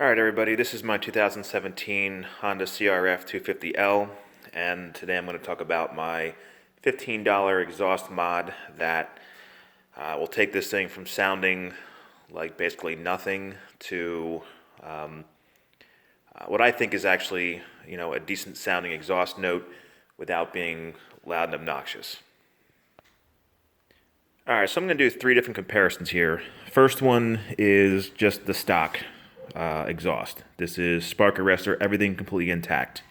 Alright everybody, this is my 2017 Honda CRF 250L, and today I'm going to talk about my $15 exhaust mod that will take this thing from sounding like basically nothing to what I think is actually, a decent sounding exhaust note without being loud and obnoxious. Alright, so I'm going to do three different comparisons here. First one is just the stock exhaust. This is spark arrestor, everything completely intact.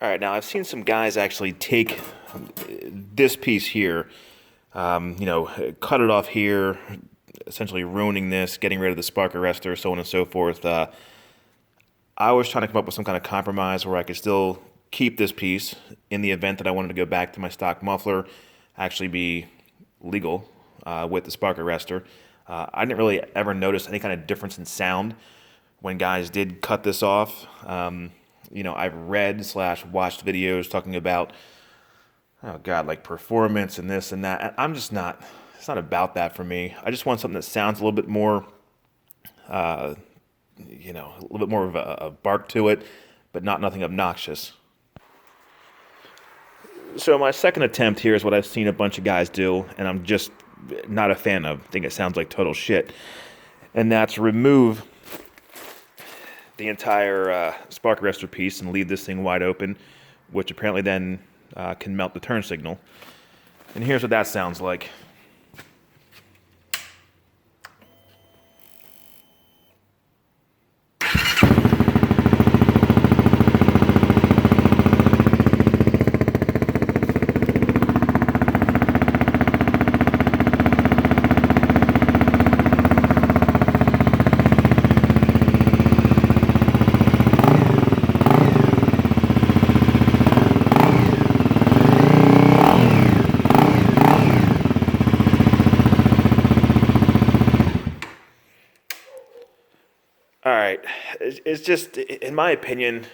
Alright, now I've seen some guys actually take this piece here, cut it off here, essentially ruining this, getting rid of the spark arrestor, so on and so forth. I was trying to come up with some kind of compromise where I could still keep this piece in the event that I wanted to go back to my stock muffler, actually be legal with the spark arrestor. I didn't really ever notice any kind of difference in sound when guys did cut this off. I've read/watched videos talking about, oh God, like performance and this and that. And I'm just not, it's not about that for me. I just want something that sounds a little bit more, a little bit more of a bark to it, but nothing obnoxious. So my second attempt here is what I've seen a bunch of guys do, and I'm just not a fan of. I think it sounds like total shit. And that's remove the entire spark arrestor piece and leave this thing wide open, which apparently then can melt the turn signal. And here's what that sounds like. All right, it's just, in my opinion,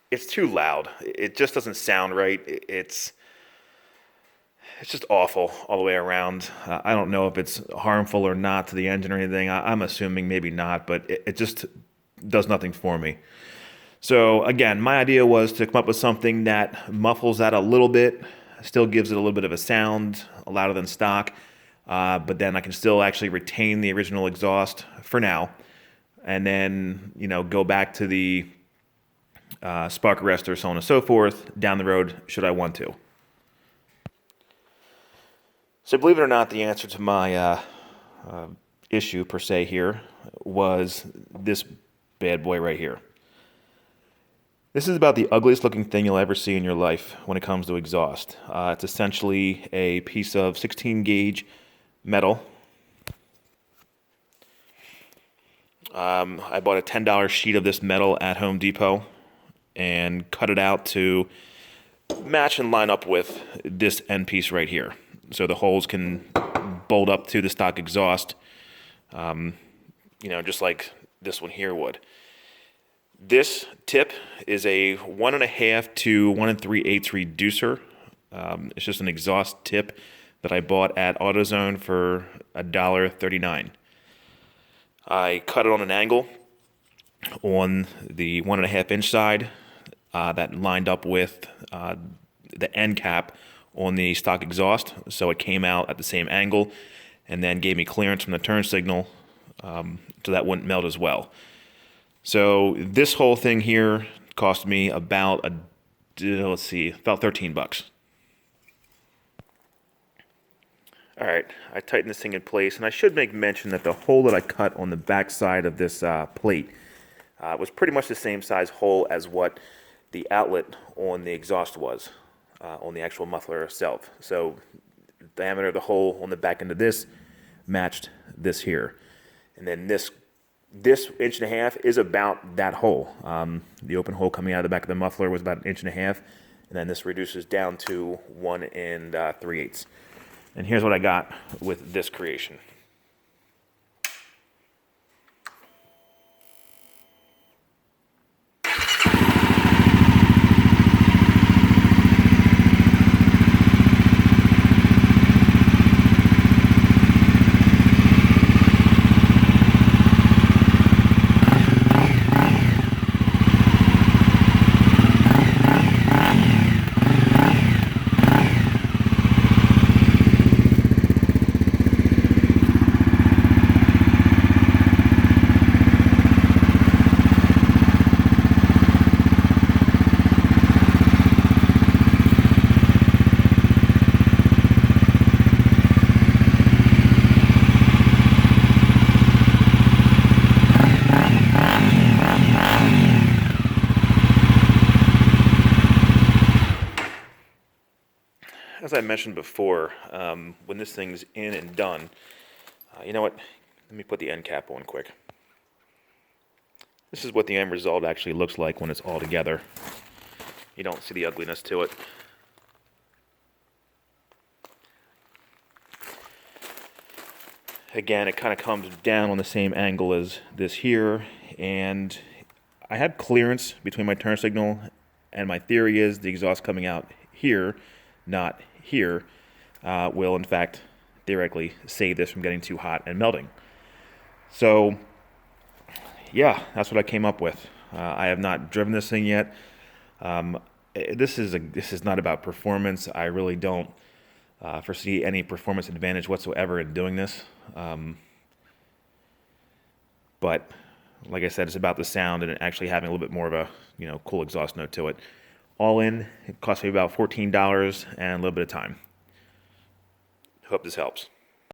it's too loud. It just doesn't sound right. It's just awful all the way around. I don't know if it's harmful or not to the engine or anything. I'm assuming maybe not, but it just does nothing for me. So again, my idea was to come up with something that muffles that a little bit, still gives it a little bit of a sound, louder than stock, but then I can still actually retain the original exhaust for now. And then, go back to the spark arrestor, so on and so forth, down the road, should I want to. So believe it or not, the answer to my issue, per se, here, was this bad boy right here. This is about the ugliest looking thing you'll ever see in your life when it comes to exhaust. It's essentially a piece of 16 gauge metal. I bought a $10 sheet of this metal at Home Depot and cut it out to match and line up with this end piece right here. So the holes can bolt up to the stock exhaust, just like this one here would. This tip is a 1.5 to 1 3/8 reducer. It's just an exhaust tip that I bought at AutoZone for $1.39. I cut it on an angle on the 1.5-inch side that lined up with the end cap on the stock exhaust, so it came out at the same angle and then gave me clearance from the turn signal so that wouldn't melt as well. So this whole thing here cost me about about $13. All right, I tightened this thing in place, and I should make mention that the hole that I cut on the back side of this plate was pretty much the same size hole as what the outlet on the exhaust was, on the actual muffler itself. So the diameter of the hole on the back end of this matched this here. And then this 1.5 inches is about that hole. The open hole coming out of the back of the muffler was about 1.5 inches, and then this reduces down to 1 3/8. And here's what I got with this creation. As I mentioned before, when this thing's in and done, you know what? Let me put the end cap on quick. This is what the end result actually looks like when it's all together. You don't see the ugliness to it. Again, it kind of comes down on the same angle as this here, and I have clearance between my turn signal, and my theory is the exhaust coming out here, not here, will in fact theoretically save this from getting too hot and melting. So yeah, that's what I came up with. I have not driven this thing yet. This is not about performance. I really don't foresee any performance advantage whatsoever in doing this. But like I said, it's about the sound and actually having a little bit more of a cool exhaust note to it. All in, it cost me about $14 and a little bit of time. Hope this helps.